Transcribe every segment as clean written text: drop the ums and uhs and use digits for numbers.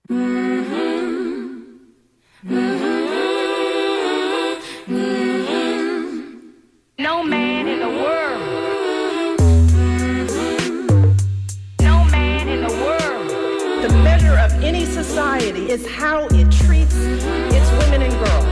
No man in the world. No man in the world. The measure of any society is how it treats its women and girls.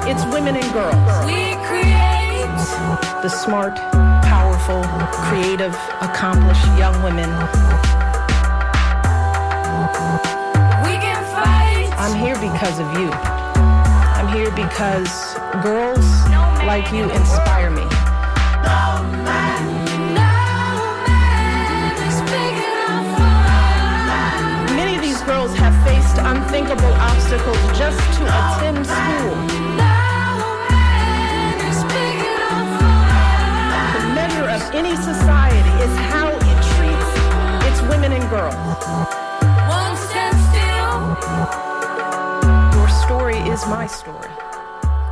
It's women and girls. We create the smart, powerful, creative, accomplished young women. We can fight. I'm here because of you. I'm here because girls like you inspire me. Many of these girls have faced unthinkable obstacles just to attend school. Of any society is how it treats its women and girls. Won't stand still. Your story is my story.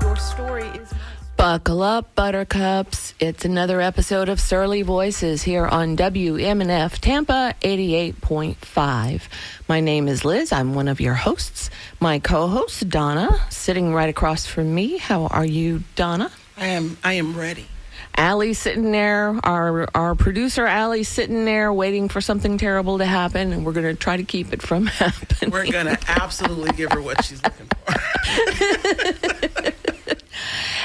Your story is my story. Buckle up, buttercups. It's another episode of Surly Voices here on WMNF Tampa 88.5. My name is Liz. I'm one of your hosts. My co-host, Donna, sitting right across from me. How are you, Donna? I am ready. Allie sitting there, our producer Allie sitting there waiting for something terrible to happen, and we're going to try to keep it from happening. We're going to absolutely give her what she's looking for.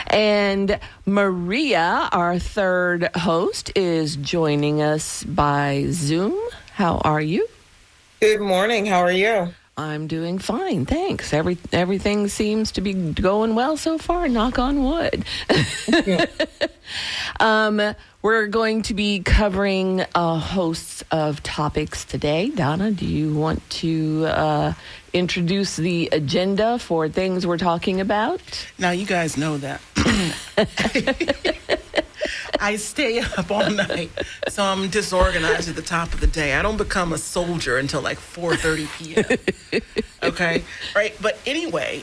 And Maria, our third host, is joining us by Zoom. How are you? Good morning. How are you? I'm doing fine, thanks. Everything seems to be going well so far, knock on wood. We're going to be covering a host of topics today. Donna, do you want to introduce the agenda for things we're talking about? Now, you guys know that. I stay up all night, so I'm disorganized at the top of the day. I don't become a soldier until like 4:30 p.m. Okay? Right? But anyway,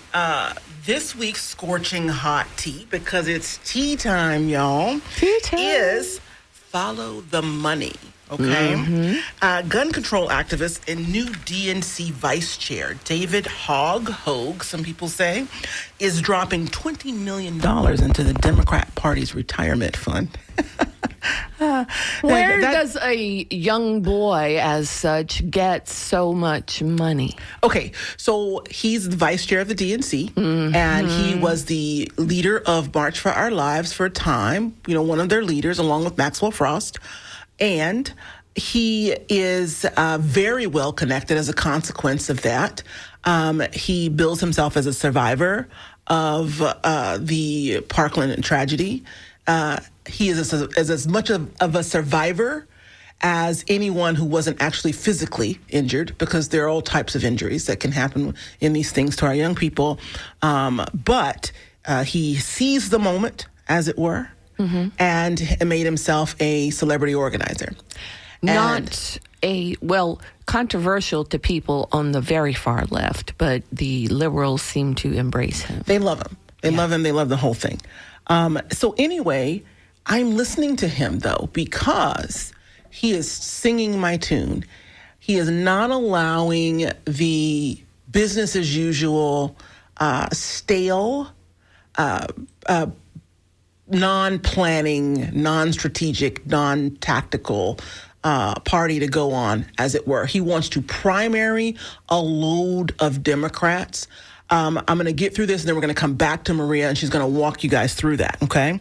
this week's scorching hot tea, because it's tea time, y'all, Tea time. is follow the money. Okay? Gun control activist and new DNC vice chair, David Hogue, some people say, is dropping $20 million into the Democrat Party's retirement fund. Where does a young boy as such get so much money? Okay, so he's the vice chair of the DNC, and he was the leader of March for Our Lives for a time, one of their leaders, along with Maxwell Frost. And he is very well connected as a consequence of that. He bills himself as a survivor of the Parkland tragedy. He is as much of a survivor as anyone who wasn't actually physically injured, because there are all types of injuries that can happen in these things to our young people. But he seized the moment, as it were, and made himself a celebrity organizer. Controversial to people on the very far left, but the liberals seem to embrace him. They love him. They love him. They love the whole thing. So anyway, I'm listening to him, though, because he is singing my tune. He is not allowing the business as usual, stale, non-planning, non-strategic, non-tactical party to go on, as it were. He wants to primary a load of Democrats. I'm going to get through this, and then we're going to come back to Maria, and she's going to walk you guys through that, okay?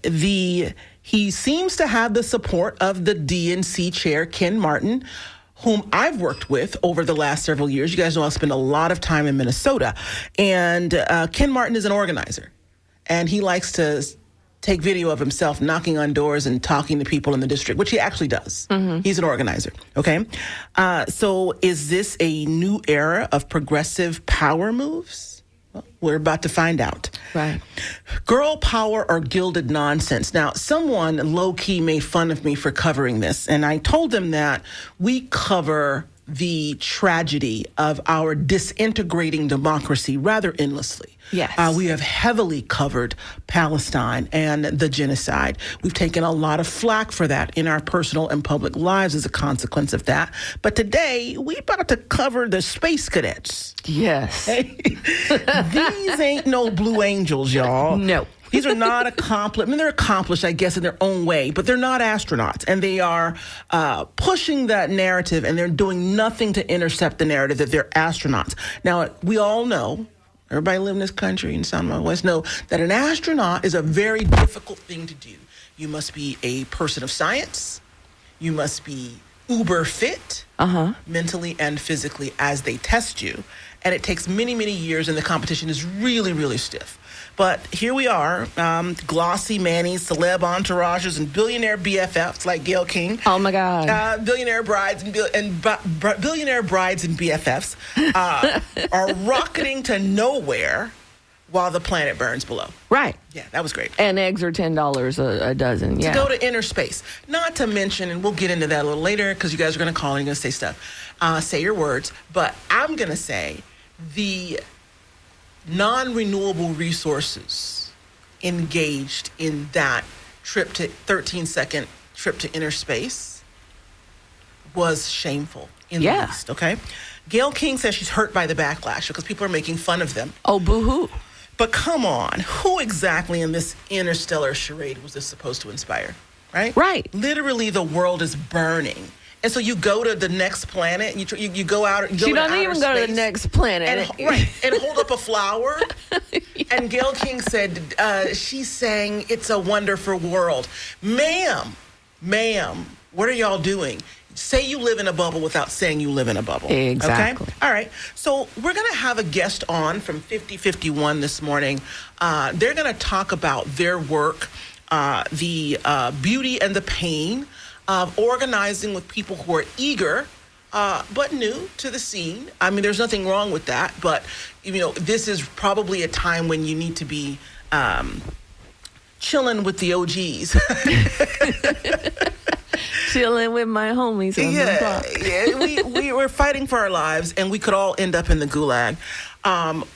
He seems to have the support of the DNC chair, Ken Martin, whom I've worked with over the last several years. You guys know I spend a lot of time in Minnesota. And Ken Martin is an organizer. And he likes to take video of himself knocking on doors and talking to people in the district, which he actually does. He's an organizer, okay? So is this a new era of progressive power moves? Well, we're about to find out. Right. Girl power or gilded nonsense. Now, someone low-key made fun of me for covering this, and I told them that we cover the tragedy of our disintegrating democracy rather endlessly. Yes. We have heavily covered Palestine and the genocide. We've taken a lot of flack for that in our personal and public lives as a consequence of that. But today, we're about to cover the space cadets. Yes. These ain't no Blue Angels, y'all. No. These are not accomplished. I mean, they're accomplished, I guess, in their own way, but they're not astronauts. And they are pushing that narrative, and they're doing nothing to intercept the narrative that they're astronauts. Now, we all know, everybody live in this country and Sound My West know that an astronaut is a very difficult thing to do. You must be a person of science. You must be uber fit, mentally and physically, as they test you. And it takes many, many years, and the competition is really, really stiff. But here we are, glossy Manny's, celeb entourages, and billionaire BFFs like Gayle King. Oh my God! Billionaire brides and billionaire brides and BFFs are rocketing to nowhere while the planet burns below. Right. Yeah, that was great. And eggs are $10 a dozen. Yeah. To go to inner space. Not to mention, and we'll get into that a little later because you guys are going to call and you're going to say stuff, say your words. But I'm going to say the non-renewable resources engaged in that 13-second trip to inner space was shameful in the least, okay? Gayle King says she's hurt by the backlash because people are making fun of them. Oh, boo-hoo. But come on, who exactly in this interstellar charade was this supposed to inspire, right? Right. Literally, the world is burning. And so you go to the next planet, and you go out. You go She to doesn't even go to the next planet. And hold up a flower. Yeah. And Gayle King said, she's saying it's a wonderful world. Ma'am, what are y'all doing? Say you live in a bubble without saying you live in a bubble. Exactly. Okay? All right. So we're going to have a guest on from 5051 this morning. They're going to talk about their work, the beauty and the pain of organizing with people who are eager but new to the scene. I mean, there's nothing wrong with that, but this is probably a time when you need to be chilling with the OGs. Chilling with my homies on the block. We're fighting for our lives, and we could all end up in the gulag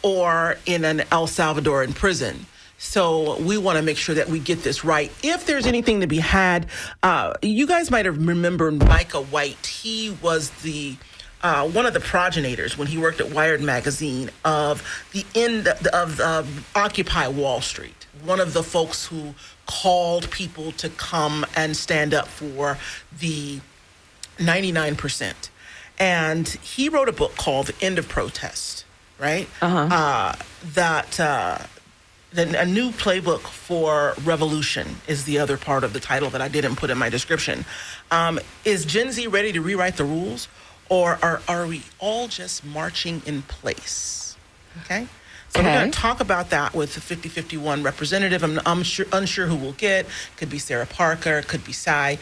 or in an El Salvadoran prison. So we want to make sure that we get this right. If there's anything to be had, you guys might have remembered Micah White. He was the one of the progenitors when he worked at Wired magazine of the end of Occupy Wall Street. One of the folks who called people to come and stand up for the 99%. And he wrote a book called The End of Protest, right? A new playbook for revolution is the other part of the title that I didn't put in my description. Is Gen Z ready to rewrite the rules, or are we all just marching in place? Okay? So we're going to talk about that with the 5051 representative. I'm unsure who we'll get. Could be Sarah Parker, could be Cy.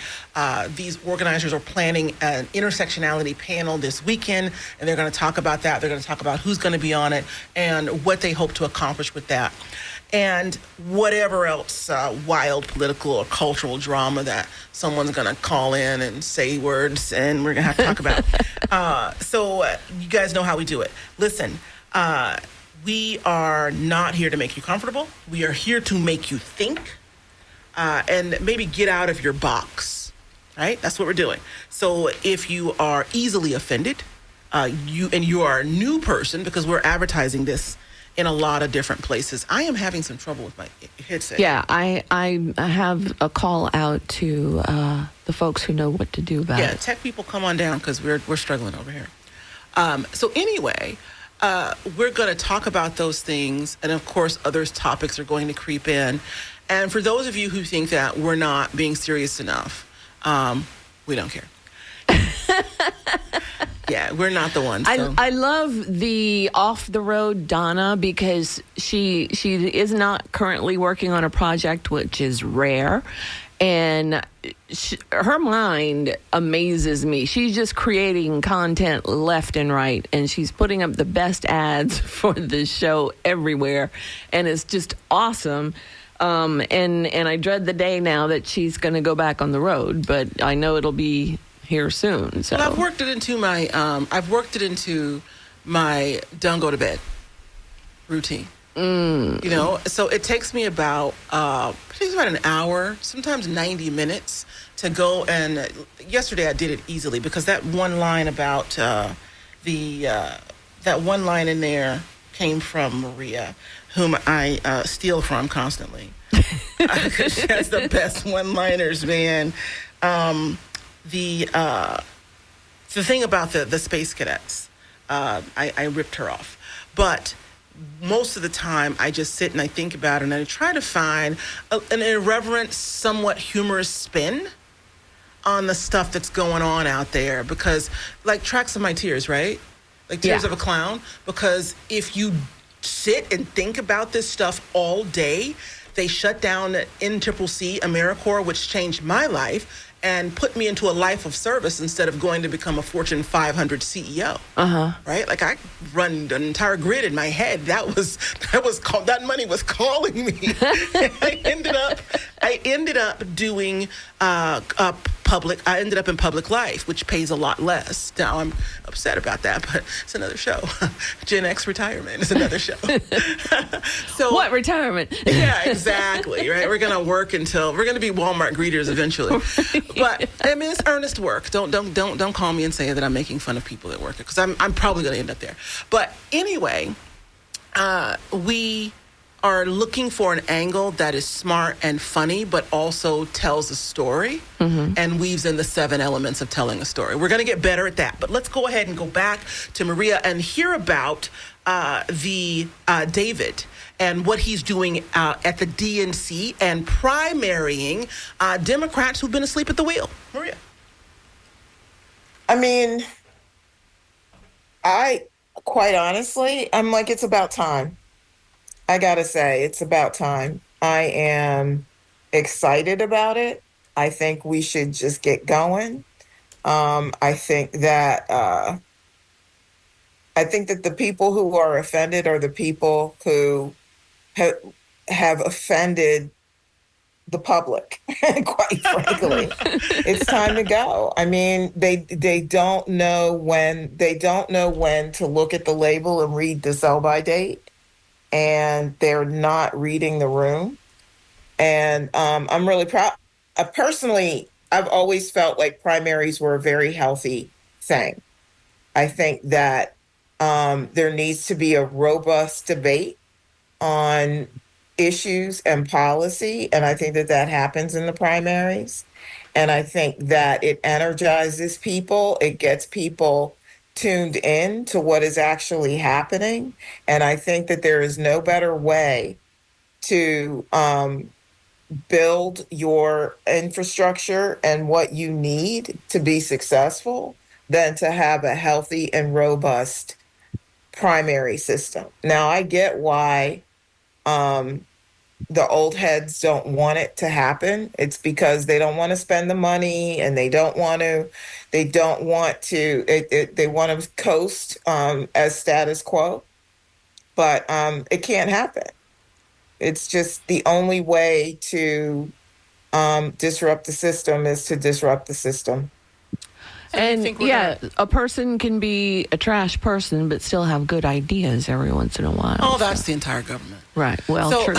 These organizers are planning an intersectionality panel this weekend, and they're going to talk about that. They're going to talk about who's going to be on it and what they hope to accomplish with that. And whatever else wild political or cultural drama that someone's going to call in and say words, and we're going to have to talk about. So you guys know how we do it. Listen, we are not here to make you comfortable. We are here to make you think and maybe get out of your box, right? That's what we're doing. So if you are easily offended, you are a new person, because we're advertising this in a lot of different places. I am having some trouble with my headset. Yeah, I have a call out to the folks who know what to do about it. Yeah, tech people, come on down, because we're struggling over here. So anyway, we're going to talk about those things, and of course, other topics are going to creep in. And for those of you who think that we're not being serious enough, we don't care. Yeah, we're not the ones. So. I love the off the road Donna, because she is not currently working on a project, which is rare, And her mind amazes me. She's just creating content left and right, and she's putting up the best ads for the show everywhere, and it's just awesome. And I dread the day now that she's going to go back on the road, but I know it'll be here soon. So Well, I've worked it into my don't go to bed routine. You know, so it takes me about an hour, sometimes 90 minutes to go. And yesterday I did it easily because that one line about that one line in there came from Maria, whom I steal from constantly. Because she has the best one-liners, man. The thing about the space cadets, I ripped her off, but most of the time I just sit and I think about it and I try to find an irreverent, somewhat humorous spin on the stuff that's going on out there, because like Tracks of My Tears, right? Like Tears of a Clown, because if you sit and think about this stuff all day, they shut down NCCC AmeriCorps, which changed my life and put me into a life of service instead of going to become a Fortune 500 CEO. Right? Like I run an entire grid in my head. That money was calling me. I ended up doing I ended up in public life, which pays a lot less. Now I'm upset about that, but it's another show. Gen X retirement is another show. So what retirement? Yeah, exactly. Right. We're gonna work until we're gonna be Walmart greeters eventually. But I mean, it's earnest work. Don't call me and say that I'm making fun of people that work it, because I'm probably gonna end up there. But anyway, we are looking for an angle that is smart and funny, but also tells a story and weaves in the 7 elements of telling a story. We're going to get better at that. But let's go ahead and go back to Maria and hear about David and what he's doing at the DNC and primarying Democrats who've been asleep at the wheel. Maria. I mean, quite honestly, I'm like, it's about time. I gotta say, it's about time. I am excited about it. I think we should just get going. I think that the people who are offended are the people who have offended the public. Quite frankly, it's time to go. I mean, they don't know when to look at the label and read the sell-by date. And they're not reading the room. And I'm really proud. Personally, I've always felt like primaries were a very healthy thing. I think that there needs to be a robust debate on issues and policy. And I think that happens in the primaries. And I think that it energizes people. It gets people tuned in to what is actually happening. And I think that there is no better way to build your infrastructure and what you need to be successful than to have a healthy and robust primary system. Now, I get why the old heads don't want it to happen. It's because they don't want to spend the money and they want to coast as status quo, but it can't happen. It's just the only way to disrupt the system is to disrupt the system. And a person can be a trash person but still have good ideas every once in a while. Oh, that's the entire government. Right. Well, true.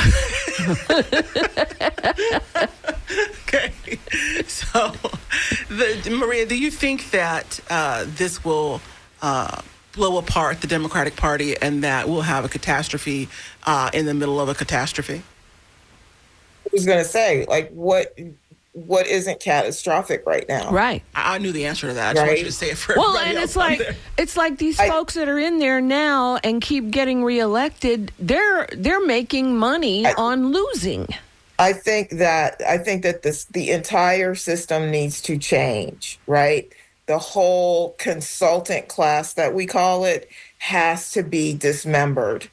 Okay. So, Maria, do you think that this will blow apart the Democratic Party and that we'll have a catastrophe in the middle of a catastrophe? I was going to say, like, what isn't catastrophic right now? Right. I knew the answer to that. I just want you to say it for everybody and else it's like these folks that are in there now and keep getting reelected, they're making money on losing. I think that the entire system needs to change, right? The whole consultant class that we call it has to be dismembered.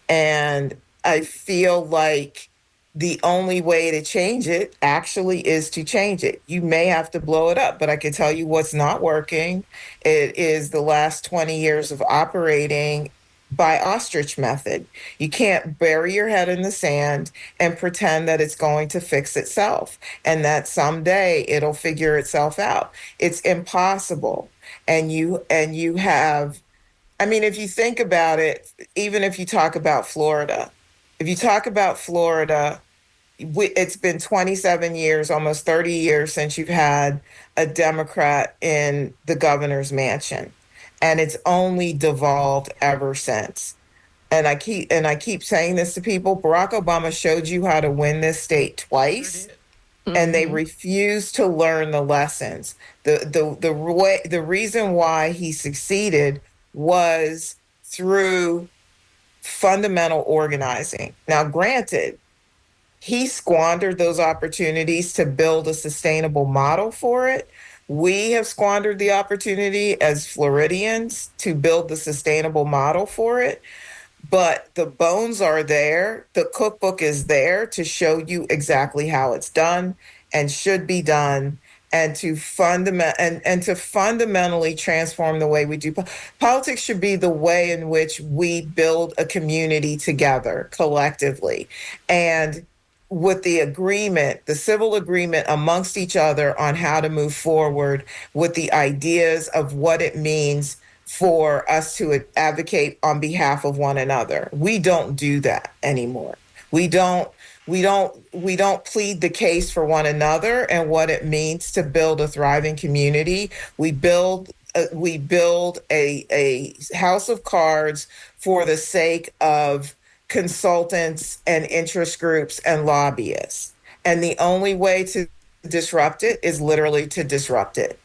And I feel like the only way to change it actually is to change it. You may have to blow it up, but I can tell you what's not working. It is the last 20 years of operating by ostrich method. You can't bury your head in the sand and pretend that it's going to fix itself and that someday it'll figure itself out. It's impossible. And you have, I mean, if you think about it, even if you talk about Florida, it's been 27 years, almost 30 years since you've had a Democrat in the governor's mansion, and it's only devolved ever since. And I keep saying this to people. Barack Obama showed you how to win this state twice, and they refused to learn the lessons. The reason why he succeeded was through fundamental organizing. Now, granted, he squandered those opportunities to build a sustainable model for it. We have squandered the opportunity as Floridians to build the sustainable model for it. But the bones are there. The cookbook is there to show you exactly how it's done and should be done, and to fundamentally transform the way we do politics. Should be the way in which we build a community together collectively, and with the agreement, the civil agreement amongst each other on how to move forward with the ideas of what it means for us to advocate on behalf of one another. We don't do that anymore. We don't plead the case for one another and what it means to build a thriving community. We build a house of cards for the sake of consultants and interest groups and lobbyists. And the only way to disrupt it is literally to disrupt it.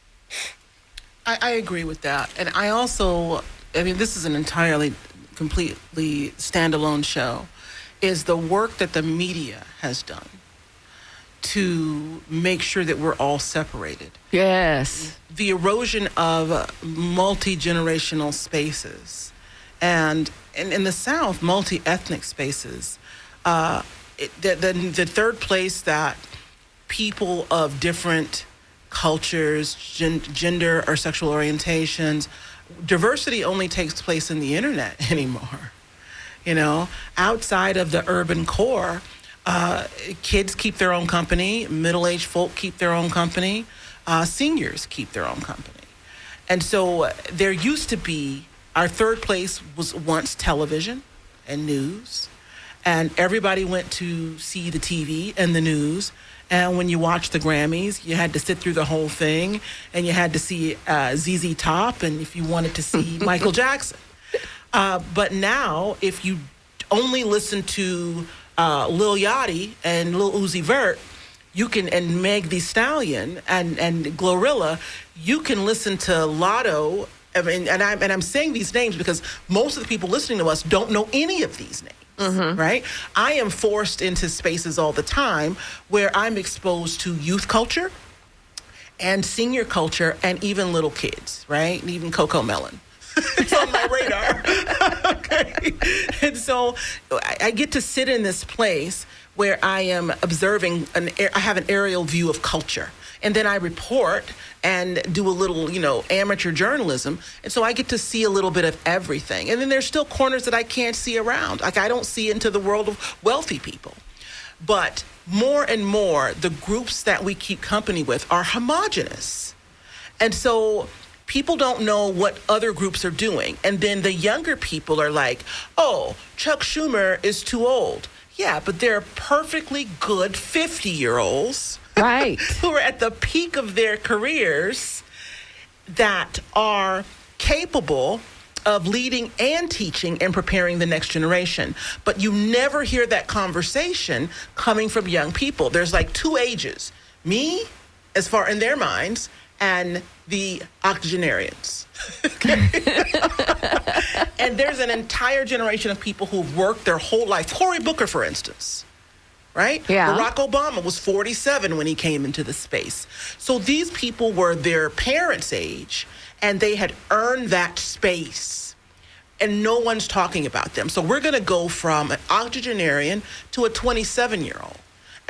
I agree with that. And I also, I mean, this is an entirely, completely standalone show, is the work that the media has done to make sure that we're all separated. Yes. The erosion of multi-generational spaces and in the South, multi-ethnic spaces. The third place that people of different cultures, gender or sexual orientations, diversity only takes place in the internet anymore. You know, outside of the urban core, kids keep their own company, middle-aged folk keep their own company, seniors keep their own company. And so there used to be, our third place was once television and news, and everybody went to see the TV and the news. And when you watched the Grammys, you had to sit through the whole thing, and you had to see ZZ Top, and if you wanted to see Michael Jackson. But now, if you only listen to Lil Yachty and Lil Uzi Vert, you can, and Meg Thee Stallion and Glorilla, you can listen to Lotto. I mean, and I'm saying these names because most of the people listening to us don't know any of these names, right? I am forced into spaces all the time where I'm exposed to youth culture and senior culture and even little kids, right? And even Coco Melon. It's on my radar. Okay. And so I get to sit in this place where I am observing, I have an aerial view of culture. And then I report and do a little, amateur journalism. And so I get to see a little bit of everything. And then there's still corners that I can't see around. Like I don't see into the world of wealthy people. But more and more, the groups that we keep company with are homogenous. And so people don't know what other groups are doing. And then the younger people are like, oh, Chuck Schumer is too old. Yeah, but they're perfectly good 50-year-olds. Right. Who are at the peak of their careers that are capable of leading and teaching and preparing the next generation. But you never hear that conversation coming from young people. There's like two ages. Me, as far in their minds, and the octogenarians. And there's an entire generation of people who've worked their whole life. Cory Booker, for instance. Right? Yeah. Barack Obama was 47 when he came into the space. So these people were their parents' age, and they had earned that space, and no one's talking about them. So we're going to go from an octogenarian to a 27-year-old.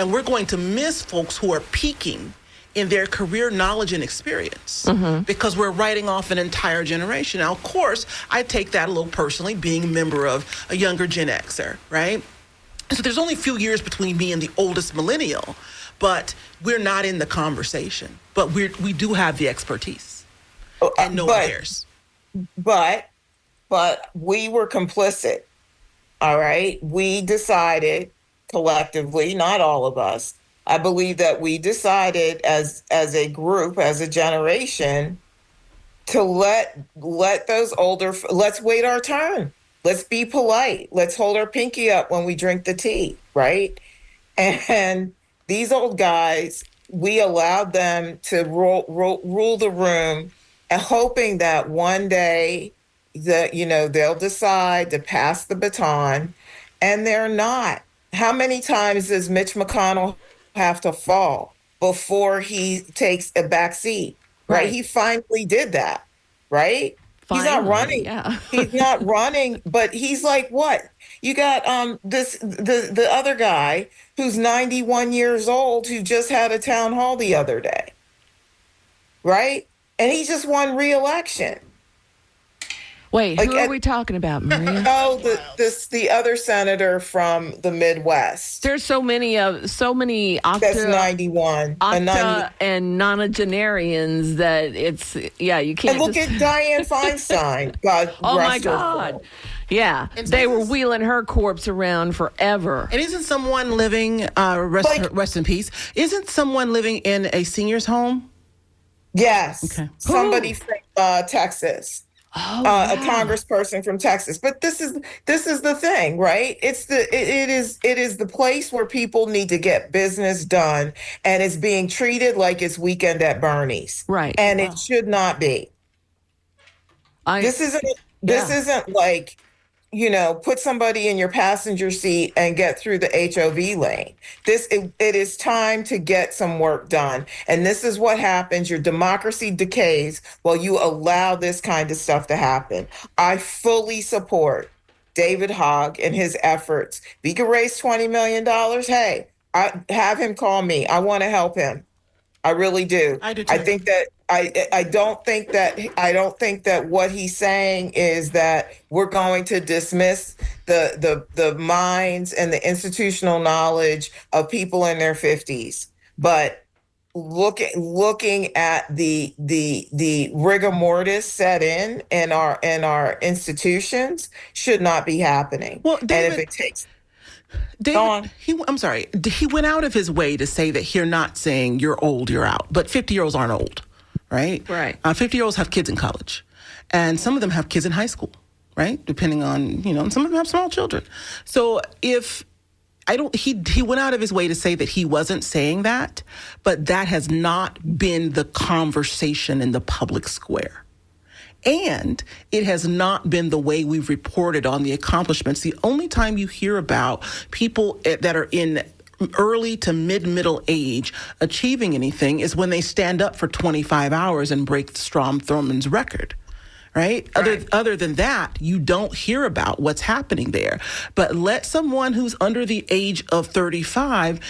And we're going to miss folks who are peaking in their career knowledge and experience because we're writing off an entire generation. Now, of course, I take that a little personally, being a member of a younger Gen Xer, right? So there's only a few years between me and the oldest millennial, but we're not in the conversation. But we do have the expertise, and no one cares. But we were complicit, all right? We decided collectively, not all of us, I believe that we decided as a group, as a generation, to let those older, let's wait our turn. Let's be polite. Let's hold our pinky up when we drink the tea, right? And these old guys, we allowed them to rule the room, and hoping that one day they'll decide to pass the baton, and they're not. How many times does Mitch McConnell have to fall before he takes a back seat, right? He finally did that, right? He's not running. Yeah. He's not running, but he's like, what? You got the other guy who's 91 years old who just had a town hall the other day, right? And he just won re-election. Wait, who are we talking about, Maria? Oh, the other senator from the Midwest. There's so many That's 91. and nonagenarians that it's you can't. And look at Dianne Feinstein. God oh my rest her God. soul. Yeah, they were wheeling her corpse around forever. And isn't someone living, rest in peace, isn't someone living in a senior's home? Yes. Okay. Somebody from Texas. A congressperson from Texas. But this is the thing, right? It is the place where people need to get business done, and it's being treated like it's weekend at Bernie's. Right. And it should not be. This isn't like, put somebody in your passenger seat and get through the HOV lane. It is time to get some work done. And this is what happens. Your democracy decays while you allow this kind of stuff to happen. I fully support David Hogg and his efforts. If he could raise $20 million, hey, have him call me. I want to help him. I really do. I do too. I think that I don't think that what he's saying is that we're going to dismiss the minds and the institutional knowledge of people in their 50s. But looking at the rigor mortis set in our institutions should not be happening. Well, David, and if it takes David, he went out of his way to say that you're not saying you're old, you're out. But 50-year-olds aren't old, right? Right. 50-year-olds have kids in college. And some of them have kids in high school, right? Depending on, and some of them have small children. So he went out of his way to say that he wasn't saying that, but that has not been the conversation in the public square. And it has not been the way we've reported on the accomplishments. The only time you hear about people that are in early to middle age achieving anything is when they stand up for 25 hours and break Strom Thurmond's record. Right? Other than that, you don't hear about what's happening there. But let someone who's under the age of 35,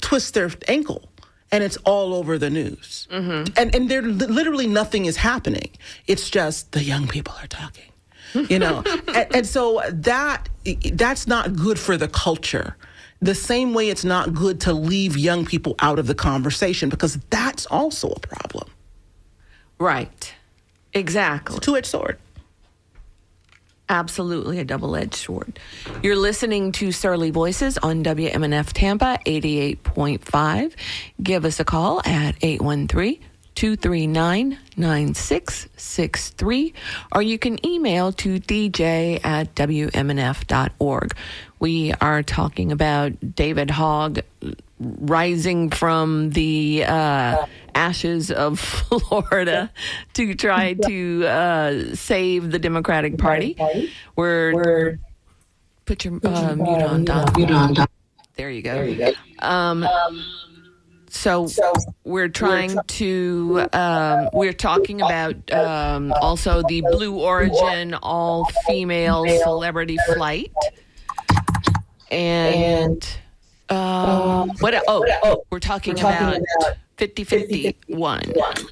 twist their ankle, and it's all over the news. Mm-hmm. And there literally nothing is happening. It's just the young people are talking, and so that's not good for the culture. The same way it's not good to leave young people out of the conversation, because that's also a problem. Right. Exactly. It's a two-edged sword. Absolutely a double-edged sword. You're listening to Surly Voices on WMNF Tampa 88.5. Give us a call at 813-239-9663, or you can email to dj@wmnf.org. We are talking about David Hogg rising from the ashes of Florida to try to save the Democratic Party. We're put your mute on, Don. There you go. So we're trying to, we're talking about also the Blue Origin all-female celebrity flight. And What? We're talking about 50-51.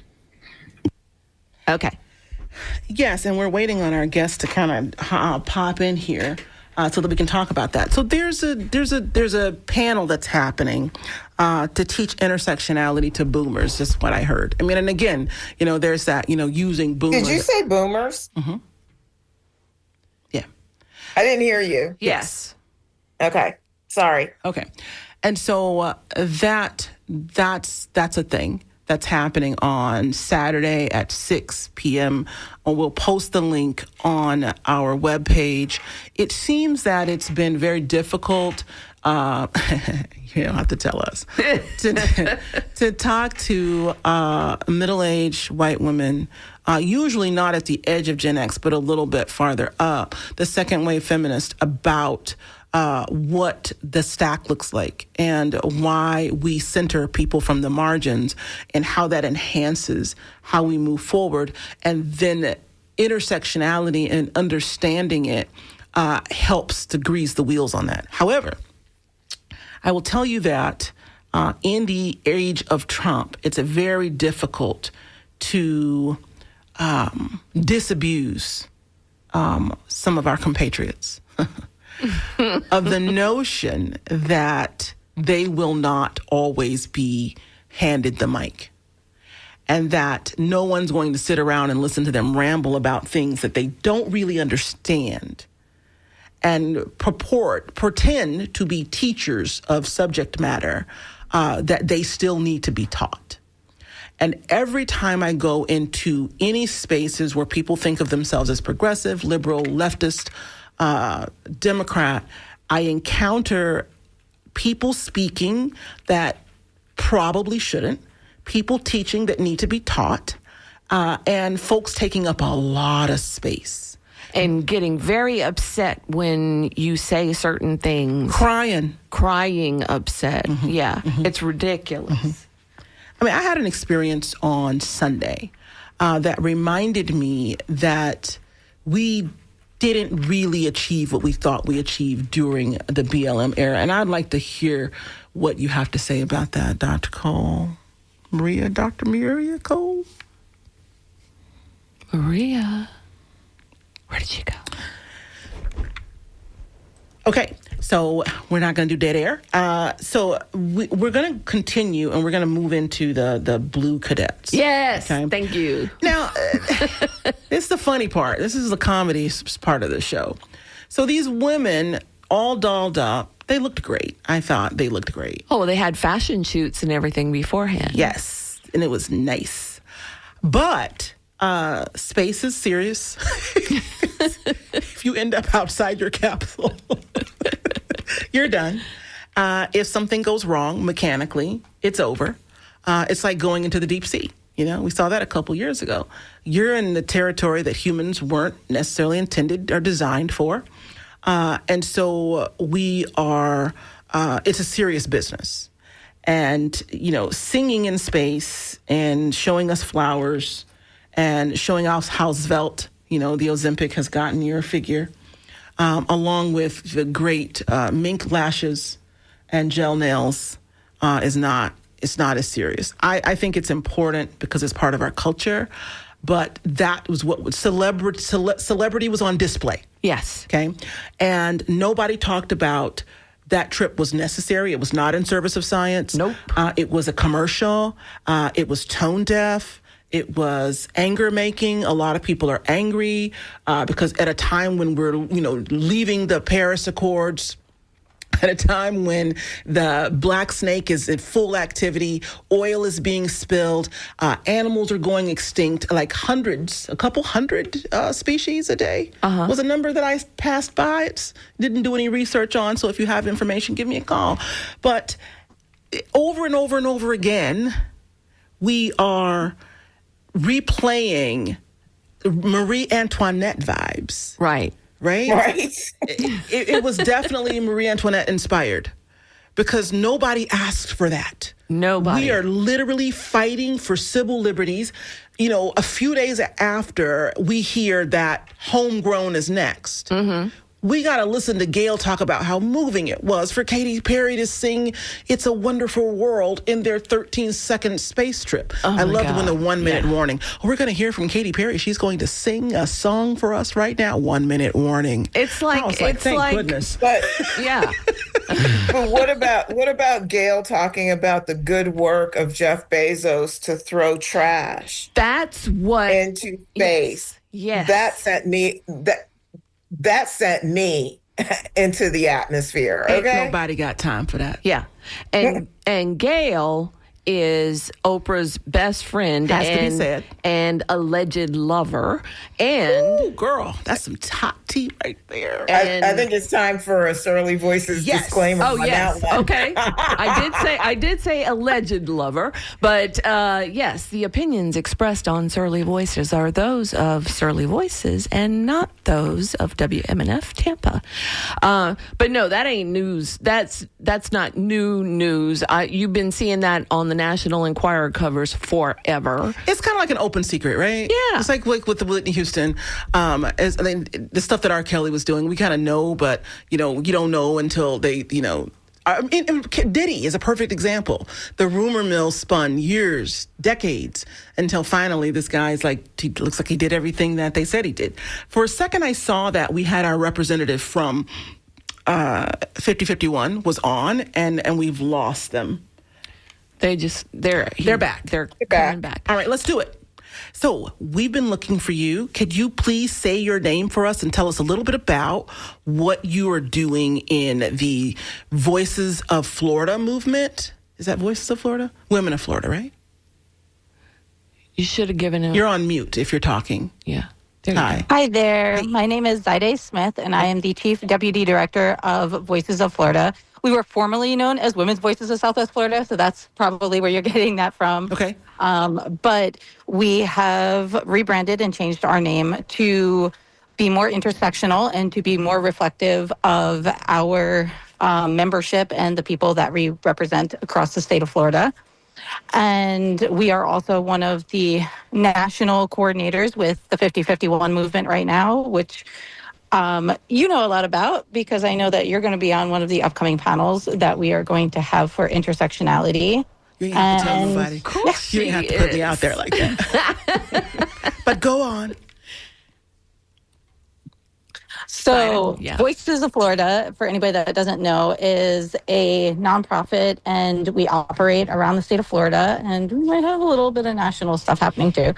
Okay. Yes, and we're waiting on our guests to kind of pop in here so that we can talk about that. So there's a panel that's happening to teach intersectionality to boomers. That's what I heard. I mean, and again, there's that, using boomers. Did you say boomers? Mm-hmm. Yeah. I didn't hear you. Yes. Okay. Sorry. Okay. And so that's a thing that's happening on Saturday at 6 p.m. We'll post the link on our webpage. It seems that it's been very difficult, you don't have to tell us, to talk to middle-aged white women, usually not at the edge of Gen X, but a little bit farther up, the second wave feminist, about what the stack looks like and why we center people from the margins and how that enhances how we move forward. And then intersectionality and understanding it helps to grease the wheels on that. However, I will tell you that in the age of Trump, it's very difficult to disabuse some of our compatriots of the notion that they will not always be handed the mic and that no one's going to sit around and listen to them ramble about things that they don't really understand and pretend to be teachers of subject matter that they still need to be taught. And every time I go into any spaces where people think of themselves as progressive, liberal, leftist, Democrat, I encounter people speaking that probably shouldn't, people teaching that need to be taught, and folks taking up a lot of space. And getting very upset when you say certain things. Crying upset. Mm-hmm. Yeah, it's ridiculous. Mm-hmm. I mean, I had an experience on Sunday that reminded me that we didn't really achieve what we thought we achieved during the BLM era. And I'd like to hear what you have to say about that, Dr. Cole. Dr. Maria Cole? Maria, where did she go? Okay, so we're not going to do dead air. So we're going to continue, and we're going to move into the Blue Cadets. Yes, okay? Thank you. Now, it's the funny part. This is the comedy part of the show. So these women, all dolled up, they looked great. I thought they looked great. Oh, they had fashion shoots and everything beforehand. Yes, and it was nice. But space is serious. If you end up outside your capsule, you're done. If something goes wrong mechanically, it's over. It's like going into the deep sea. We saw that a couple years ago. You're in the territory that humans weren't necessarily intended or designed for. And so we are, it's a serious business. And, singing in space and showing us flowers and showing us how svelte, the Ozempic has gotten your figure, along with the great mink lashes and gel nails, it's not as serious. I think it's important because it's part of our culture, but that was what celebrity was on display. Yes. Okay. And nobody talked about that trip was necessary. It was not in service of science. Nope. It was a commercial. It was tone deaf. It was anger making. A lot of people are angry because at a time when we're, leaving the Paris Accords, at a time when the black snake is in full activity, oil is being spilled, animals are going extinct, like a couple hundred species a day was a number that I passed by. Didn't do any research on, so if you have information, give me a call. But over and over and over again, we are replaying Marie Antoinette vibes. Right. Right? It was definitely Marie Antoinette inspired because nobody asked for that. Nobody. We are literally fighting for civil liberties. A few days after we hear that homegrown is next, we got to listen to Gail talk about how moving it was for Katy Perry to sing It's a Wonderful World in their 13-second space trip. I loved when the 1 minute warning. We're going to hear from Katy Perry. She's going to sing a song for us right now. 1 minute warning. It's like, I was like, thank goodness. But yeah. but what about Gail talking about the good work of Jeff Bezos to throw trash That's what into space? Yes. That sent me into the atmosphere. Ain't Okay. nobody got time for that. Yeah. And Gail is Oprah's best friend Has to be said. and alleged lover. And Ooh, girl, that's some top tea right there. I think it's time for a Surly Voices Yes. disclaimer. oh on yes, that one. okay. I did say alleged lover, but yes, the opinions expressed on Surly Voices are those of Surly Voices and not those of WMNF Tampa. But no, that ain't news. That's not new news. You've been seeing that on the National Enquirer covers forever. It's kind of like an open secret, right? Yeah. It's like with the Whitney Houston, the stuff that R. Kelly was doing, we kind of know, but, you don't know until they, I mean, Diddy is a perfect example. The rumor mill spun years, decades, until finally this guy's like, he looks like he did everything that they said he did. For a second, I saw that we had our representative from 5051 was on, and we've lost them. They're back. They're back. coming back. All right, let's do it. So we've been looking for you. Could you please say your name for us and tell us a little bit about what you are doing in the Voices of Florida movement? Is that Voices of Florida? Women of Florida, right? You should have given him. You're on mute if you're talking. Yeah. There you Hi. go. Hi there. My name is Zaide Smith, and I am the Chief Deputy Director of Voices of Florida. We were formerly known as Women's Voices of Southwest Florida, so that's probably where you're getting that from. Okay. But we have rebranded and changed our name to be more intersectional and to be more reflective of our membership and the people that we represent across the state of Florida. And we are also one of the national coordinators with the 5051 movement right now, which you know a lot about because I know that you're going to be on one of the upcoming panels that we are going to have for intersectionality. You ain't have to tell And- nobody. course You ain't have to put me out there like that. But go on. So, Yeah. Voices of Florida, for anybody that doesn't know, is a nonprofit, and we operate around the state of Florida, and we might have a little bit of national stuff happening too.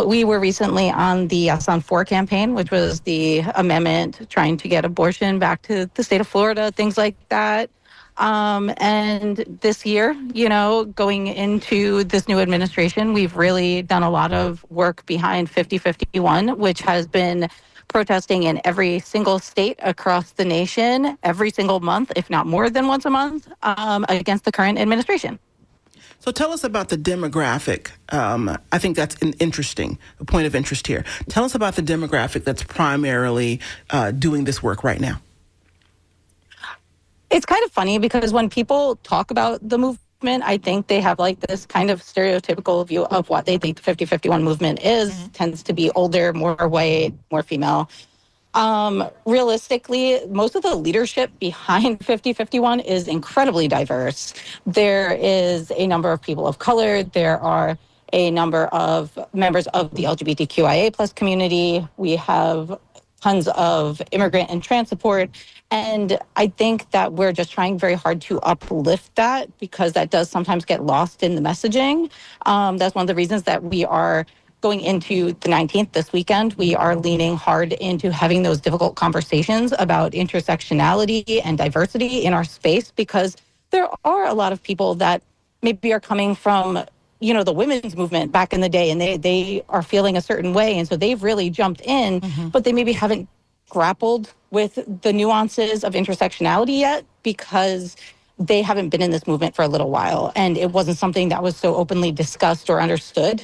We were recently on the Yes on 4 campaign, which was the amendment trying to get abortion back to the state of Florida, things like that. And this year, going into this new administration, we've really done a lot of work behind 5051, which has been protesting in every single state across the nation every single month, if not more than once a month, against the current administration. So tell us about the demographic. I think that's a point of interest here. Tell us about the demographic that's primarily doing this work right now. It's kind of funny because when people talk about the movement, I think they have like this kind of stereotypical view of what they think the 5051 movement is. Tends to be older, more white, more female. Realistically, most of the leadership behind 5051 is incredibly diverse. There is a number of people of color. There are a number of members of the LGBTQIA plus community. We have tons of immigrant and trans support. And I think that we're just trying very hard to uplift that because that does sometimes get lost in the messaging. That's one of the reasons that we are going into the 19th this weekend. We are leaning hard into having those difficult conversations about intersectionality and diversity in our space because there are a lot of people that maybe are coming from the women's movement back in the day, and they are feeling a certain way. And so they've really jumped in, but they maybe haven't grappled with the nuances of intersectionality yet because they haven't been in this movement for a little while. And it wasn't something that was so openly discussed or understood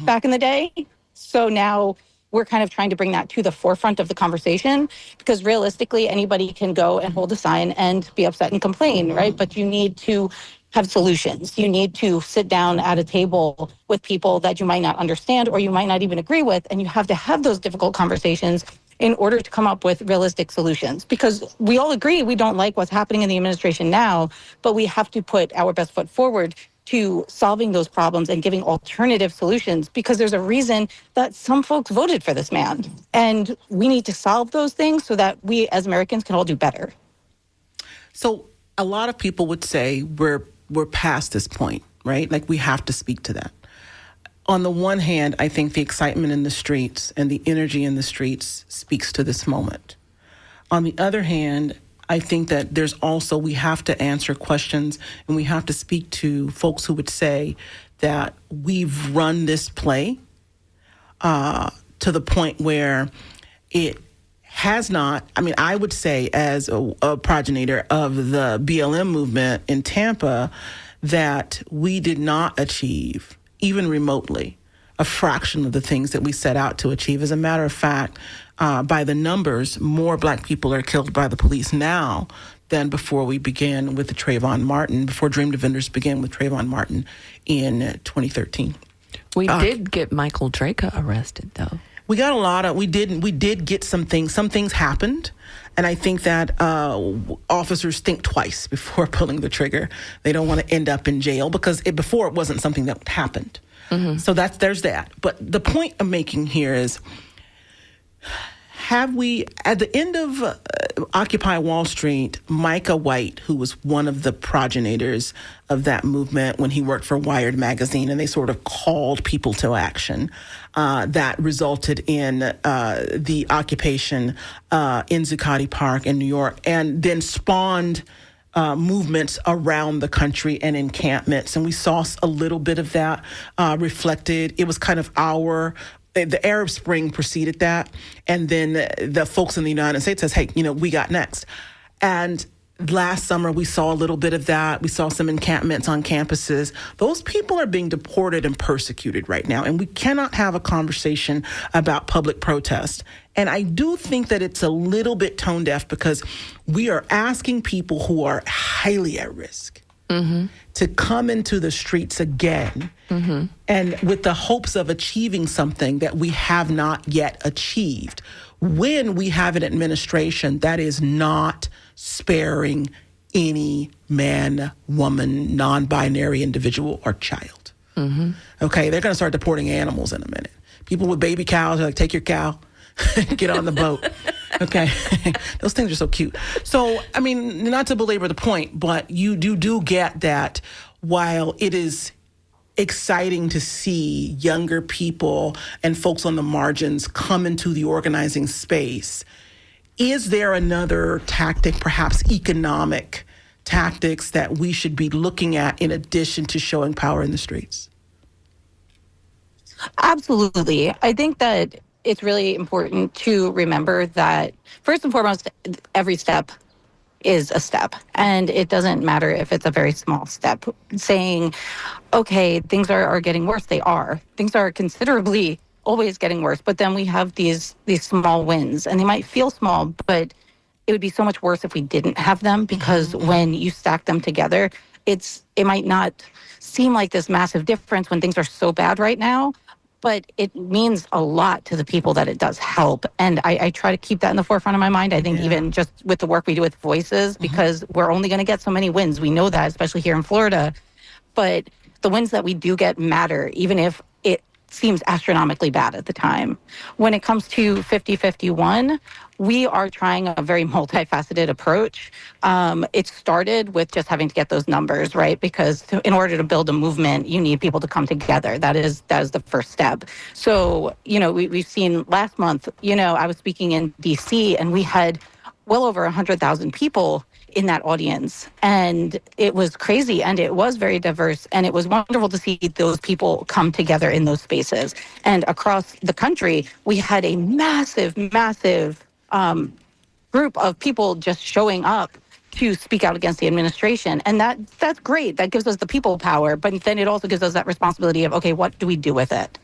back in the day. So now we're kind of trying to bring that to the forefront of the conversation because realistically, anybody can go and hold a sign and be upset and complain, right? But you need to have solutions. You need to sit down at a table with people that you might not understand or you might not even agree with, and you have to have those difficult conversations in order to come up with realistic solutions. Because we all agree we don't like what's happening in the administration now, but we have to put our best foot forward to solving those problems and giving alternative solutions, because there's a reason that some folks voted for this man. And we need to solve those things so that we as Americans can all do better. So a lot of people would say we're past this point, right? Like, we have to speak to that. On the one hand, I think the excitement in the streets and the energy in the streets speaks to this moment. On the other hand, I think that there's also, we have to answer questions and we have to speak to folks who would say that we've run this play to the point where it has not, I mean, I would say as a progenitor of the BLM movement in Tampa, that we did not achieve, even remotely, a fraction of the things that we set out to achieve. As a matter of fact, by the numbers, more Black people are killed by the police now than before we began with the Trayvon Martin, before Dream Defenders began with Trayvon Martin in 2013. We did get Michael Draca arrested, though. We got a lot of, we did get some things happened. And I think that officers think twice before pulling the trigger. They don't want to end up in jail because before it wasn't something that happened. Mm-hmm. So there's that. But the point I'm making here is, have we, at the end of Occupy Wall Street, Micah White, who was one of the progenitors of that movement when he worked for Wired magazine, and they sort of called people to action, that resulted in the occupation in Zuccotti Park in New York, and then spawned movements around the country and encampments. And we saw a little bit of that reflected. It was kind of the Arab Spring preceded that. And then the folks in the United States says, hey, we got next. And last summer, we saw a little bit of that. We saw some encampments on campuses. Those people are being deported and persecuted right now. And we cannot have a conversation about public protest. And I do think that it's a little bit tone deaf because we are asking people who are highly at risk to come into the streets again, and with the hopes of achieving something that we have not yet achieved, when we have an administration that is not sparing any man, woman, non-binary individual, or child. Okay, they're going to start deporting animals in a minute. People with baby cows are like, take your cow, get on the boat. Okay, those things are so cute. So, I mean, not to belabor the point, but you do get that while it is exciting to see younger people and folks on the margins come into the organizing space, is there another tactic, perhaps economic tactics, that we should be looking at in addition to showing power in the streets? Absolutely. I think that it's really important to remember that, first and foremost, every step is a step. And it doesn't matter if it's a very small step. Saying, okay, things are getting worse. They are. Things are considerably always getting worse. But then we have these small wins, and they might feel small, but it would be so much worse if we didn't have them, because when you stack them together, it might not seem like this massive difference when things are so bad right now, but it means a lot to the people that it does help. And I try to keep that in the forefront of my mind. I think even just with the work we do with Voices, because we're only going to get so many wins. We know that, especially here in Florida. But the wins that we do get matter, even if it seems astronomically bad at the time. When it comes to 5051, we are trying a very multifaceted approach. It started with just having to get those numbers, right? Because in order to build a movement, you need people to come together. That is the first step. So, we've seen last month, I was speaking in DC, and we had well over 100,000 people in that audience. And it was crazy, and it was very diverse, and it was wonderful to see those people come together in those spaces. And across the country, we had a massive group of people just showing up to speak out against the administration. And that's great. That gives us the people power, but then it also gives us that responsibility of, okay, what do we do with it?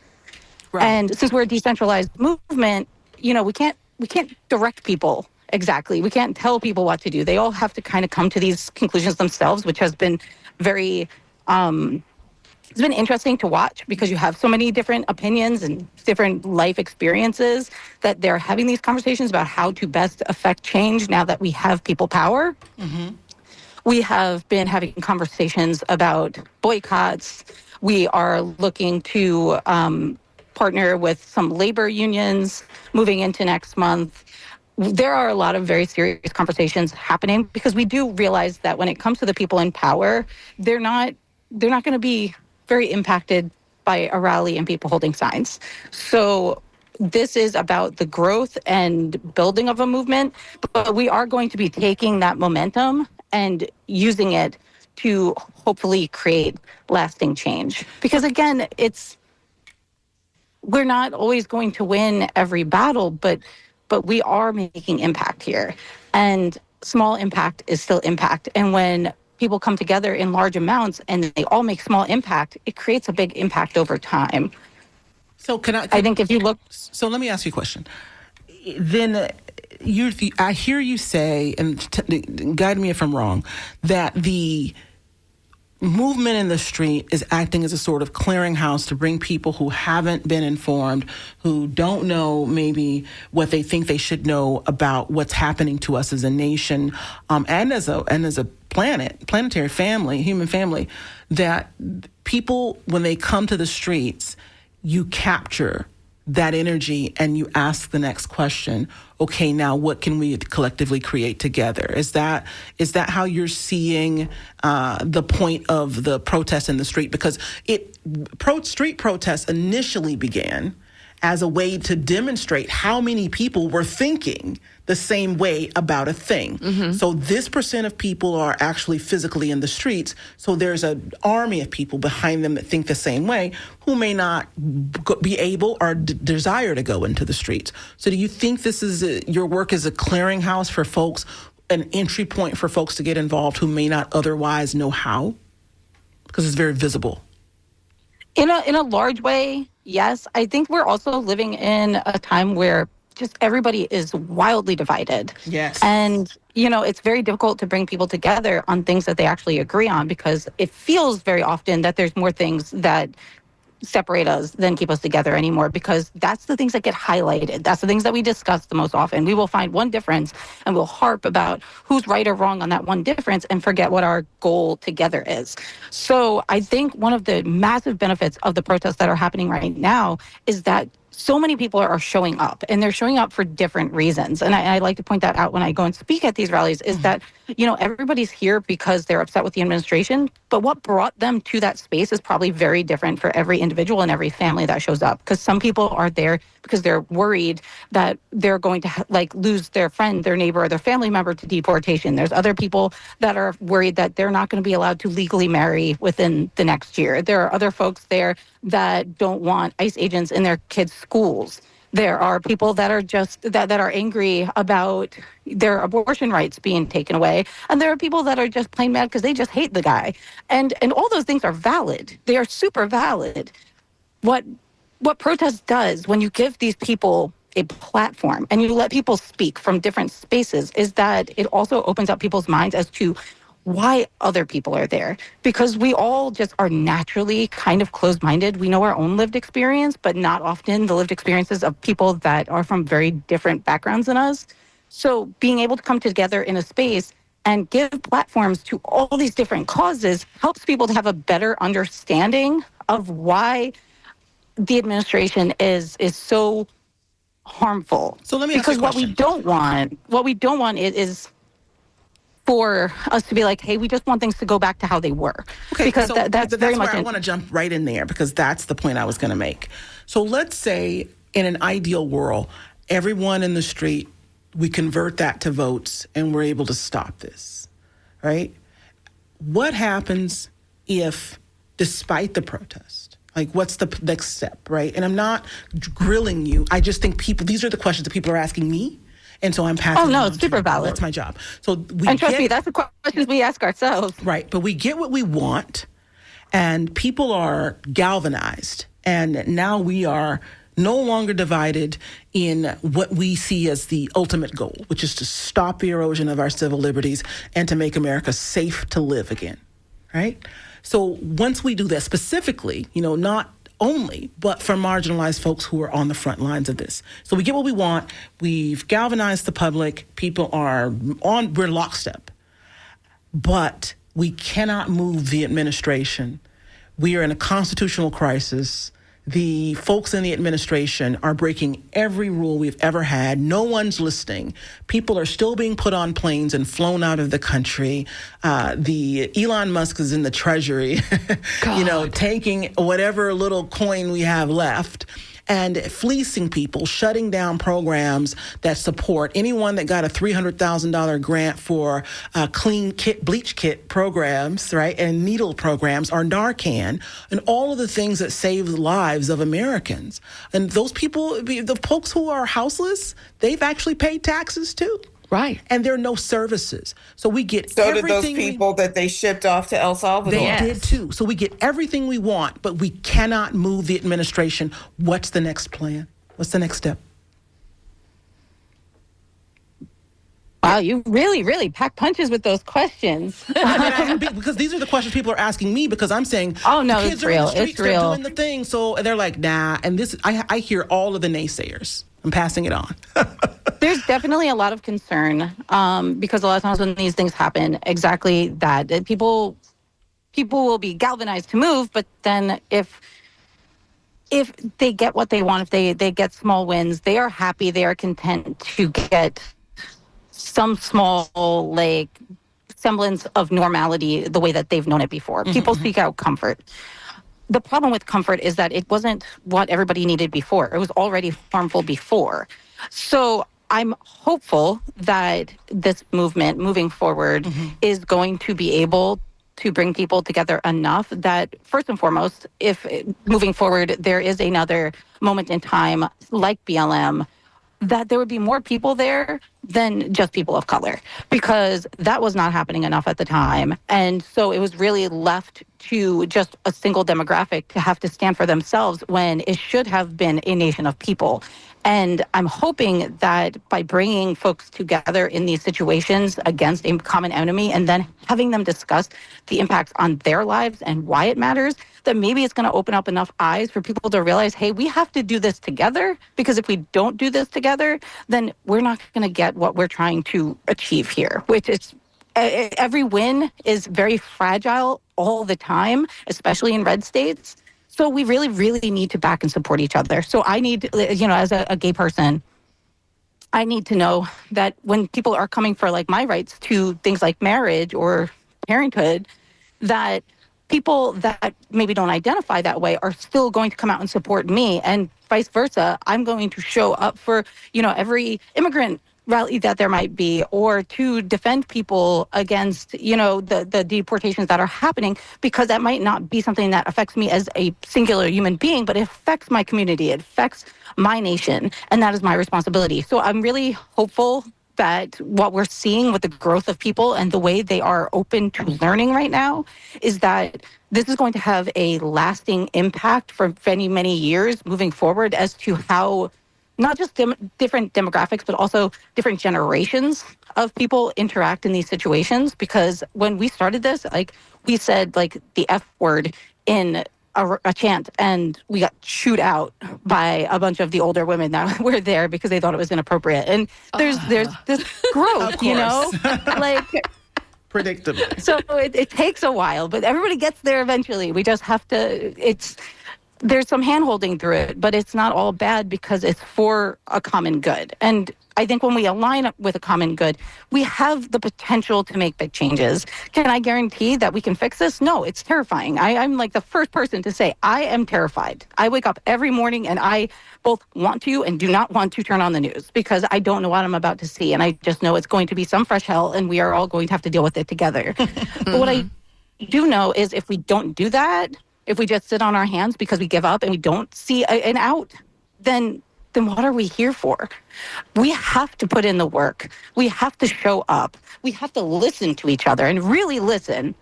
Right. And since we're a decentralized movement, we can't direct people. Exactly. We can't tell people what to do. They all have to kind of come to these conclusions themselves, which has been very it's been interesting to watch because you have so many different opinions and different life experiences that they're having these conversations about how to best affect change now that we have people power. We have been having conversations about boycotts. We are looking to partner with some labor unions moving into next month. There are a lot of very serious conversations happening because we do realize that when it comes to the people in power, they're not going to be very impacted by a rally and people holding signs. So this is about the growth and building of a movement, but we are going to be taking that momentum and using it to hopefully create lasting change. Because again, we're not always going to win every battle, but we are making impact here. And small impact is still impact. And when people come together in large amounts and they all make small impact, it creates a big impact over time. So I think if you look... So let me ask you a question. Then I hear you say, and guide me if I'm wrong, that the movement in the street is acting as a sort of clearinghouse to bring people who haven't been informed, who don't know maybe what they think they should know about what's happening to us as a nation, and as a planetary family, human family, that people, when they come to the streets, you capture that energy and you ask the next question, okay, now what can we collectively create together? Is that how you're seeing the point of the protest in the street? Because street protests initially began as a way to demonstrate how many people were thinking the same way about a thing. So this percent of people are actually physically in the streets. So there's an army of people behind them that think the same way who may not be able or desire to go into the streets. So do you think this is your work as a clearinghouse for folks, an entry point for folks to get involved who may not otherwise know how? Because it's very visible. In a large way, yes. I think we're also living in a time where just everybody is wildly divided. Yes. And, it's very difficult to bring people together on things that they actually agree on because it feels very often that there's more things that separate us than keep us together anymore, because that's the things that get highlighted. That's the things that we discuss the most often. We will find one difference and we'll harp about who's right or wrong on that one difference and forget what our goal together is. So I think one of the massive benefits of the protests that are happening right now is that so many people are showing up, and they're showing up for different reasons. And I like to point that out when I go and speak at these rallies, is that, everybody's here because they're upset with the administration, but what brought them to that space is probably very different for every individual and every family that shows up. Because some people are there because they're worried that they're going to lose their friend, their neighbor, or their family member to deportation. There's other people that are worried that they're not going to be allowed to legally marry within the next year. There are other folks there that don't want ICE agents in their kids' schools. There are people that are just that are angry about their abortion rights being taken away, and there are people that are just plain mad because they just hate the guy. And all those things are valid. They are super valid. What protest does when you give these people a platform and you let people speak from different spaces is that it also opens up people's minds as to why other people are there, because we all just are naturally kind of closed-minded. We know our own lived experience, but not often the lived experiences of people that are from very different backgrounds than us. So being able to come together in a space and give platforms to all these different causes helps people to have a better understanding of why the administration is so harmful. So let me ask you a because question. what we don't want is for us to be like, hey, we just want things to go back to how they were. Okay, because so that's very much. Where I want to jump right in there, because that's the point I was going to make. So let's say in an ideal world, everyone in the street, we convert that to votes and we're able to stop this, right? What happens if, despite the protest, what's the next step, right? And I'm not grilling you. I just think these are the questions that people are asking me. And so I'm passing. Oh, no, on it's to super you. valid. That's my job. So trust me, that's the questions we ask ourselves. Right. But we get what we want, and people are galvanized. And now we are no longer divided in what we see as the ultimate goal, which is to stop the erosion of our civil liberties and to make America safe to live again. Right? So once we do that specifically, not only, but for marginalized folks who are on the front lines of this. So we get what we want. We've galvanized the public. People we're lockstep. But we cannot move the administration. We are in a constitutional crisis. The folks in the administration are breaking every rule we've ever had. No one's listening. People are still being put on planes and flown out of the country. The Elon Musk is in the treasury, taking whatever little coin we have left and fleecing people, shutting down programs that support anyone that got a $300,000 grant for clean kit, bleach kit programs, right, and needle programs, or Narcan, and all of the things that save the lives of Americans. And those people, the folks who are houseless, they've actually paid taxes too. Right. And there are no services. So we get So everything. did those people that they shipped off to El Salvador. They did too. So we get everything we want, but we cannot move the administration. What's the next plan? What's the next step? Wow, you really, really pack punches with those questions. Because these are the questions people are asking me, because I'm saying, Oh, no, the kids it's are real. in the streets, It's real. they're doing the thing. So they're like, nah. And this, I hear all of the naysayers. I'm passing it on. There's definitely a lot of concern because a lot of times when these things happen, exactly that people will be galvanized to move, but then if they get what they want, if they get small wins, they are happy, they are content to get some small semblance of normality the way that they've known it before. People seek out comfort. The problem with comfort is that it wasn't what everybody needed before. It was already harmful before. So I'm hopeful that this movement moving forward is going to be able to bring people together enough that, first and foremost, if moving forward there is another moment in time like BLM, that there would be more people there than just people of color, because that was not happening enough at the time. And so it was really left to just a single demographic to have to stand for themselves when it should have been a nation of people. And I'm hoping that by bringing folks together in these situations against a common enemy and then having them discuss the impacts on their lives and why it matters, that maybe it's going to open up enough eyes for people to realize, hey, we have to do this together, because if we don't do this together, then we're not going to get what we're trying to achieve here, which is every win is very fragile all the time, especially in red states. So we really, really need to back and support each other. So I need, as a gay person, I need to know that when people are coming for my rights to things like marriage or parenthood, that people that maybe don't identify that way are still going to come out and support me, and vice versa. I'm going to show up for, every immigrant rally that there might be, or to defend people against, the deportations that are happening, because that might not be something that affects me as a singular human being, but it affects my community, it affects my nation, and that is my responsibility. So I'm really hopeful that what we're seeing with the growth of people and the way they are open to learning right now is that this is going to have a lasting impact for many, many years moving forward as to how not just different demographics, but also different generations of people interact in these situations. Because when we started this, we said the F word in a chant, and we got chewed out by a bunch of the older women that were there because they thought it was inappropriate. And there's this growth, Predictable. So it takes a while, but everybody gets there eventually. We just have to, there's some hand-holding through it, but it's not all bad because it's for a common good. And I think when we align up with a common good, we have the potential to make big changes. Can I guarantee that we can fix this? No, it's terrifying. I'm the first person to say I am terrified. I wake up every morning and I both want to and do not want to turn on the news because I don't know what I'm about to see. And I just know it's going to be some fresh hell and we are all going to have to deal with it together. But what I do know is if we don't do that, if we just sit on our hands because we give up and we don't see an out, then what are we here for? We have to put in the work. We have to show up. We have to listen to each other and really listen.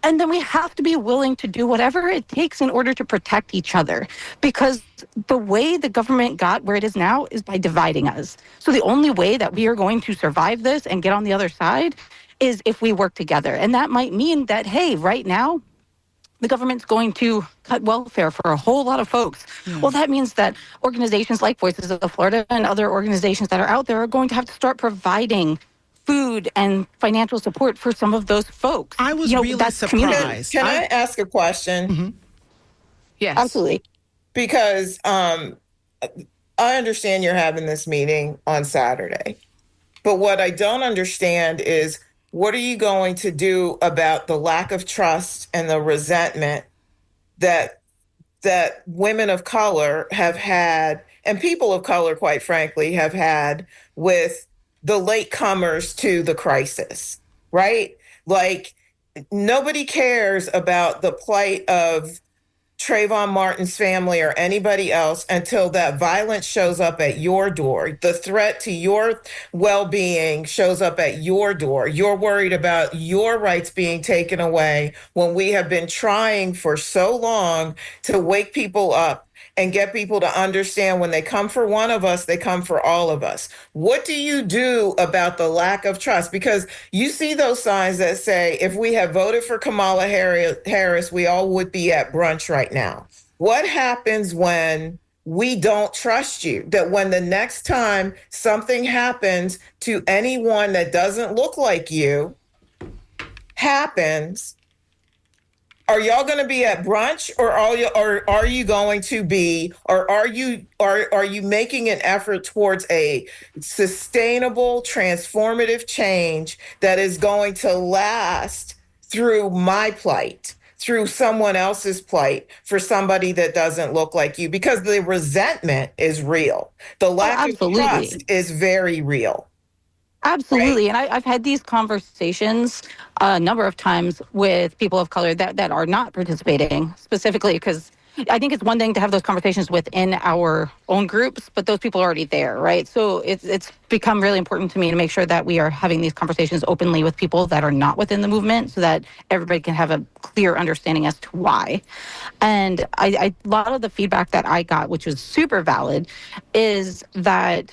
And then we have to be willing to do whatever it takes in order to protect each other. Because the way the government got where it is now is by dividing us. So the only way that we are going to survive this and get on the other side is if we work together. And that might mean that, hey, right now, the government's going to cut welfare for a whole lot of folks. Well, that means that organizations like Voices of Florida and other organizations that are out there are going to have to start providing food and financial support for some of those folks. I was really that's community. surprised. Can I ask a question? Yes. Absolutely. Because I understand you're having this meeting on Saturday, but what I don't understand is, what are you going to do about the lack of trust and the resentment that women of color have had, and people of color, quite frankly, have had with the latecomers to the crisis, right? Like, nobody cares about the plight of Trayvon Martin's family or anybody else until that violence shows up at your door. The threat to your well-being shows up at your door. You're worried about your rights being taken away when we have been trying for so long to wake people up and get people to understand when they come for one of us, they come for all of us. What do you do about the lack of trust? Because you see those signs that say, if we had voted for Kamala Harris, we all would be at brunch right now. What happens when we don't trust you? That when the next time something happens to anyone that doesn't look like you happens, are y'all going to be at brunch, or are you going to be, or are you making an effort towards a sustainable, transformative change that is going to last through my plight, through someone else's plight, for somebody that doesn't look like you? Because the resentment is real. The lack of trust is very real. Absolutely. Right. And I've had these conversations a number of times with people of color that are not participating, specifically because I think it's one thing to have those conversations within our own groups, but those people are already there, right? So it's become really important to me to make sure that we are having these conversations openly with people that are not within the movement, so that everybody can have a clear understanding as to why. And a lot of the feedback that I got, which was super valid, is that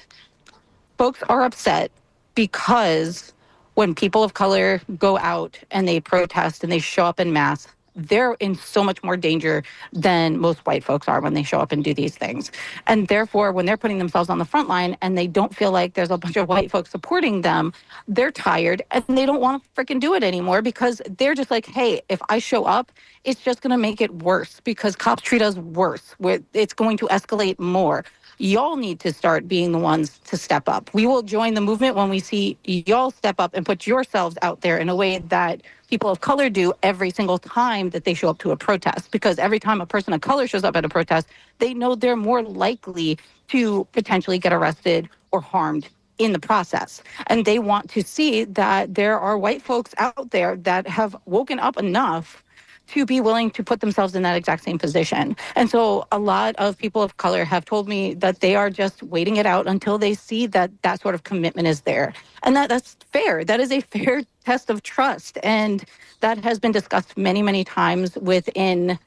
folks are upset because when people of color go out and they protest and they show up in mass, they're in so much more danger than most white folks are when they show up and do these things. And therefore, when they're putting themselves on the front line and they don't feel like there's a bunch of white folks supporting them, they're tired and they don't want to freaking do it anymore, because they're just like, hey, if I show up, it's just going to make it worse because cops treat us worse. It's going to escalate more. Y'all need to start being the ones to step up. We will join the movement when we see y'all step up and put yourselves out there in a way that people of color do every single time that they show up to a protest. Because every time a person of color shows up at a protest, they know they're more likely to potentially get arrested or harmed in the process. And they want to see that there are white folks out there that have woken up enough to be willing to put themselves in that exact same position. And so a lot of people of color have told me that they are just waiting it out until they see that that sort of commitment is there. And that's fair. That is a fair test of trust. And that has been discussed many, many times within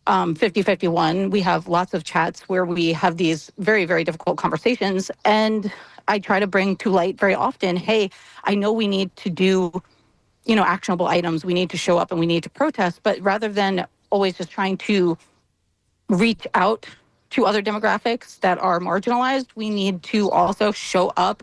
5051. We have lots of chats where we have these very, very difficult conversations. And I try to bring to light very often, hey, I know we need to do actionable items. We need to show up and we need to protest. But rather than always just trying to reach out to other demographics that are marginalized, we need to also show up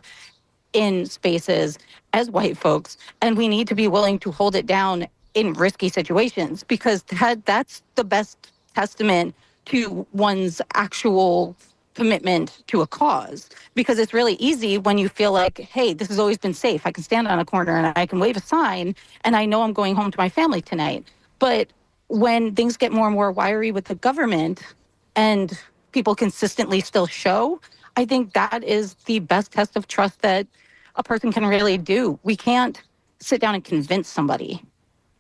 in spaces as white folks. And we need to be willing to hold it down in risky situations, because that's the best testament to one's actual commitment to a cause. Because it's really easy when you feel like, hey, this has always been safe. I can stand on a corner and I can wave a sign and I know I'm going home to my family tonight. But when things get more and more wiry with the government and people consistently still show, I think that is the best test of trust that a person can really do. We can't sit down and convince somebody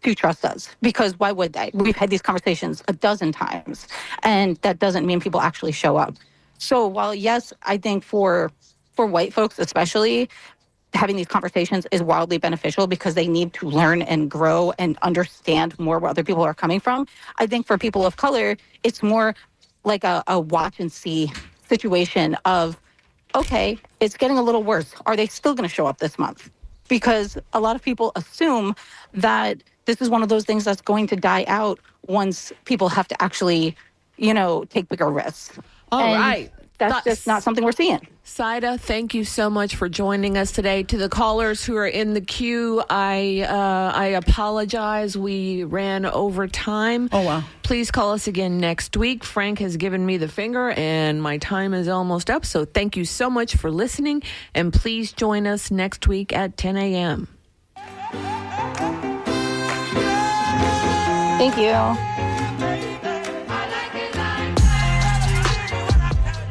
to trust us, because why would they? We've had these conversations a dozen times, and that doesn't mean people actually show up. So while, yes, I think for white folks especially, having these conversations is wildly beneficial because they need to learn and grow and understand more where other people are coming from, I think for people of color, it's more like a watch and see situation of, okay, it's getting a little worse. Are they still going to show up this month? because a lot of people assume that this is one of those things that's going to die out once people have to actually, take bigger risks. All And right. That's just not something we're seeing. Saida, thank you so much for joining us today. To the callers who are in the queue, I apologize. We ran over time. Oh, wow. Please call us again next week. Frank has given me the finger, and my time is almost up. So thank you so much for listening, and please join us next week at 10 a.m. Thank you.